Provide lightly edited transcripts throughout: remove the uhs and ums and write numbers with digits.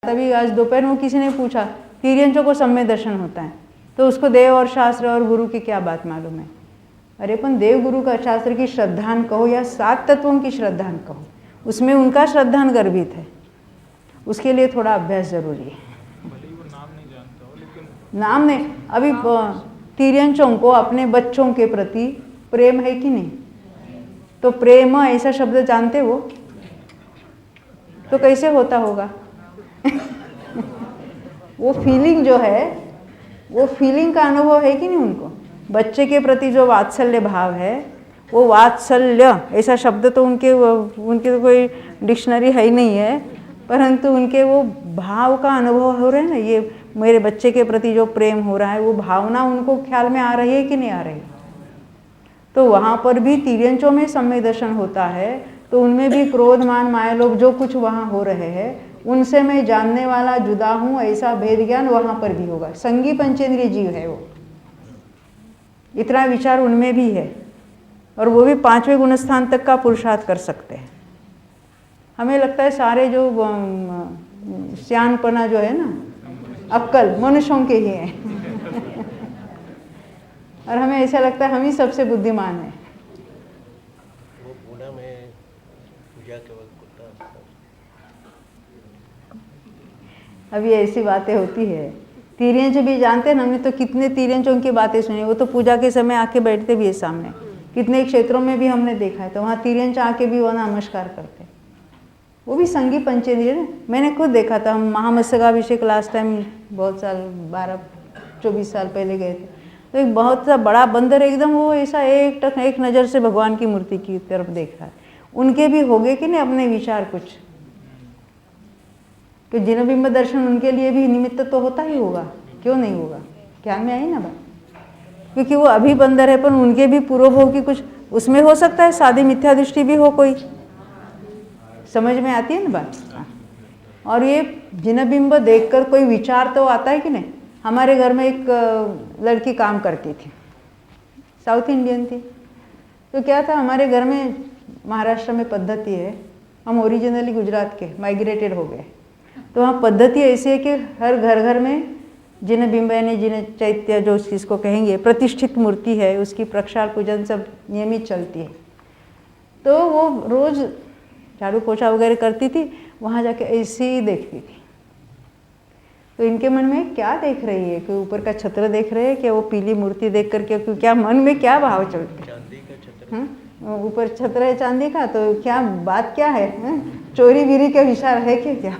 तभी आज दोपहर में किसी ने पूछा तिर्यंचों को सम्य दर्शन होता है तो उसको देव और शास्त्र और गुरु की क्या बात मालूम है। अरे पण देव गुरु का शास्त्र की श्रद्धान कहो या 7 तत्वों की श्रद्धान कहो, उसमें उनका श्रद्धान गर्भित है, उसके लिए थोड़ा अभ्यास जरूरी है। नाम नहीं, अभी तिर्यंचों को अपने बच्चों के प्रति प्रेम है कि नहीं? तो प्रेम ऐसा शब्द जानते हो तो कैसे होता होगा? वो फीलिंग जो है, वो फीलिंग का अनुभव है कि नहीं उनको? बच्चे के प्रति जो वात्सल्य भाव है, वो वात्सल्य ऐसा शब्द तो उनके तो कोई डिक्शनरी है ही नहीं है, परंतु उनके वो भाव का अनुभव हो रहा है ना, ये मेरे बच्चे के प्रति जो प्रेम हो रहा है वो भावना उनको ख्याल में आ रही है कि नहीं आ रही? तो वहाँ पर भी तिर्यंचों में सम्यक दर्शन होता है, तो उनमें भी क्रोध मान माया लोभ जो कुछ वहाँ हो रहे हैं उनसे मैं जानने वाला जुदा हूँ ऐसा भेद ज्ञान वहाँ पर भी होगा। संगी पंचेंद्रिय जीव है वो, इतना विचार उनमें भी है, और वो भी 5वें गुणस्थान तक का पुरुषार्थ कर सकते हैं। हमें लगता है सारे जो सियानपना जो है ना, अक्कल मनुष्यों के ही है और हमें ऐसा लगता है हम ही सबसे बुद्धिमान है। वो पूना में पूजा के वक्त अभी ऐसी बातें होती है। तिर्यंच भी जानते हैं ना, हमने तो कितने तिर्यंचों की बातें सुनी, वो तो पूजा के समय आके बैठते भी है सामने, कितने क्षेत्रों में भी हमने देखा है, तो वहाँ तिर्यंच आके भी वो नमस्कार करते हैं। वो भी संगी पंचेंद्रिय है। मैंने खुद देखा था, हम महामस्तकाभिषेक लास्ट टाइम बहुत साल 12-24 साल पहले गए थे, तो एक बहुत सा बड़ा बंदर एकदम वो ऐसा एक नज़र से भगवान की मूर्ति की तरफ देख रहा है। उनके भी हो गए कि नहीं अपने विचार कुछ, तो जिनबिंब दर्शन उनके लिए भी निमित्त तो होता ही होगा, क्यों नहीं होगा? क्या में आई ना बात, क्योंकि वो अभी बंदर है पर उनके भी पूर्व हो कि कुछ उसमें हो सकता है, सादी मिथ्या दृष्टि भी हो, कोई समझ में आती है ना बात। और ये जिनबिंब देखकर कोई विचार तो आता है कि नहीं? हमारे घर में एक लड़की काम करती थी, साउथ इंडियन थी, तो क्या था हमारे घर में महाराष्ट्र में पद्धति है, हम ओरिजिनली गुजरात के माइग्रेटेड हो गए, तो वहाँ पद्धति ऐसी है कि हर घर घर में जिन बिंब यानी जिन चैत्य जो जिसको कहेंगे प्रतिष्ठित मूर्ति है, उसकी प्रक्षाल पूजन सब नियमित चलती है। तो वो रोज़ झाड़ू पोछा वगैरह करती थी, वहाँ जाके ऐसे ही देखती थी। तो इनके मन में क्या देख रही है, कोई ऊपर का छत्र देख रहे हैं क्या? वो पीली मूर्ति देख करके क्या मन में क्या भाव चलते? चांदी का छत्र, ऊपर छत्र है चांदी का, तो क्या बात क्या है? चोरी बीरी का विचार है क्या?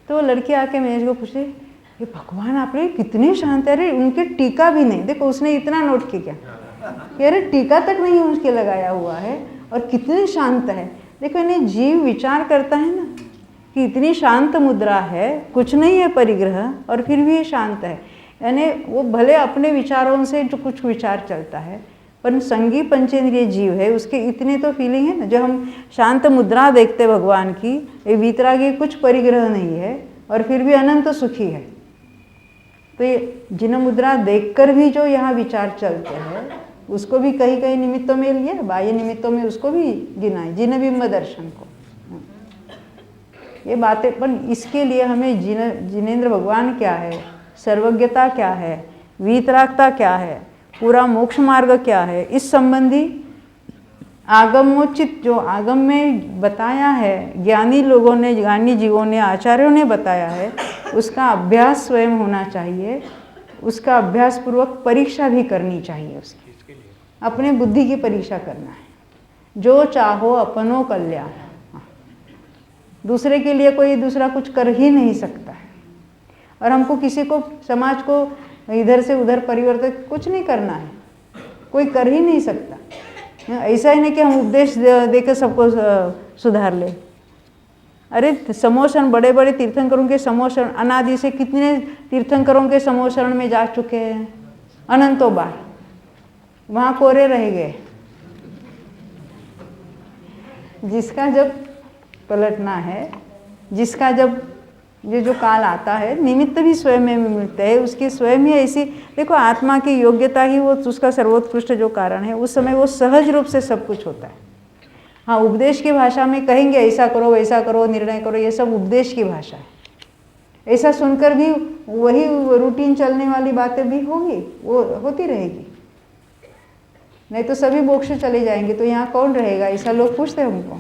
तो लड़की आके मेज को पूछे, ये भगवान आप रे कितने शांत है रे, उनके टीका भी नहीं, देखो उसने इतना नोट किया कि अरे टीका तक नहीं उसके लगाया हुआ है और कितने शांत है। देखो इन्हें जीव विचार करता है ना कि इतनी शांत मुद्रा है, कुछ नहीं है परिग्रह, और फिर भी ये शांत है। यानी वो भले अपने विचारों से जो कुछ विचार चलता है, पर संगी पंचेंद्रिय जीव है, उसके इतने तो फीलिंग है ना। जो हम शांत मुद्रा देखते भगवान की, ये वीतरागी कुछ परिग्रह नहीं है और फिर भी अनंत सुखी है। तो ये जिन मुद्रा देखकर भी जो यहाँ विचार चलते हैं, उसको भी कहीं कहीं निमित्तों में लिया, बाह्य निमित्तों में उसको भी गिना है, जिनबिंब दर्शन को। ये बातें, पर इसके लिए हमें जिनेंद्र भगवान क्या है, सर्वज्ञता क्या है, वीतरागता क्या है, पूरा मोक्ष मार्ग क्या है, इस संबंधी आगमोचित जो आगम में बताया है, ज्ञानी लोगों ने, ज्ञानी जीवों ने, आचार्यों ने बताया है, उसका अभ्यास स्वयं होना चाहिए। उसका अभ्यास पूर्वक परीक्षा भी करनी चाहिए, उसकी अपने बुद्धि की परीक्षा करना है। जो चाहो अपनो कल्याण, दूसरे के लिए कोई दूसरा कुछ कर ही नहीं सकता है, और हमको किसी को, समाज को इधर से उधर परिवर्तित कुछ नहीं करना है, कोई कर ही नहीं सकता। ऐसा ही नहीं कि हम उपदेश देकर सबको सुधार ले। अरे समोशरण, बड़े बड़े तीर्थंकरों के समोशरण, अनादि से कितने तीर्थंकरों के समोशरण में जा चुके हैं, अनंतों बार, वहाँ कोरे रह गए। जिसका जब पलटना है, जिसका जब ये जो काल आता है, निमित्त भी स्वयं में मिलता है, उसकी स्वयं ही ऐसी, देखो आत्मा की योग्यता ही वो उसका सर्वोत्कृष्ट जो कारण है, उस समय वो सहज रूप से सब कुछ होता है। हाँ, उपदेश की भाषा में कहेंगे ऐसा करो वैसा करो, निर्णय करो, ये सब उपदेश की भाषा है। ऐसा सुनकर भी वही रूटीन चलने वाली बातें भी होंगी, वो होती रहेगी। नहीं तो सभी मोक्ष चले जाएंगे तो यहाँ कौन रहेगा, ऐसा लोग पूछते हैं हमको।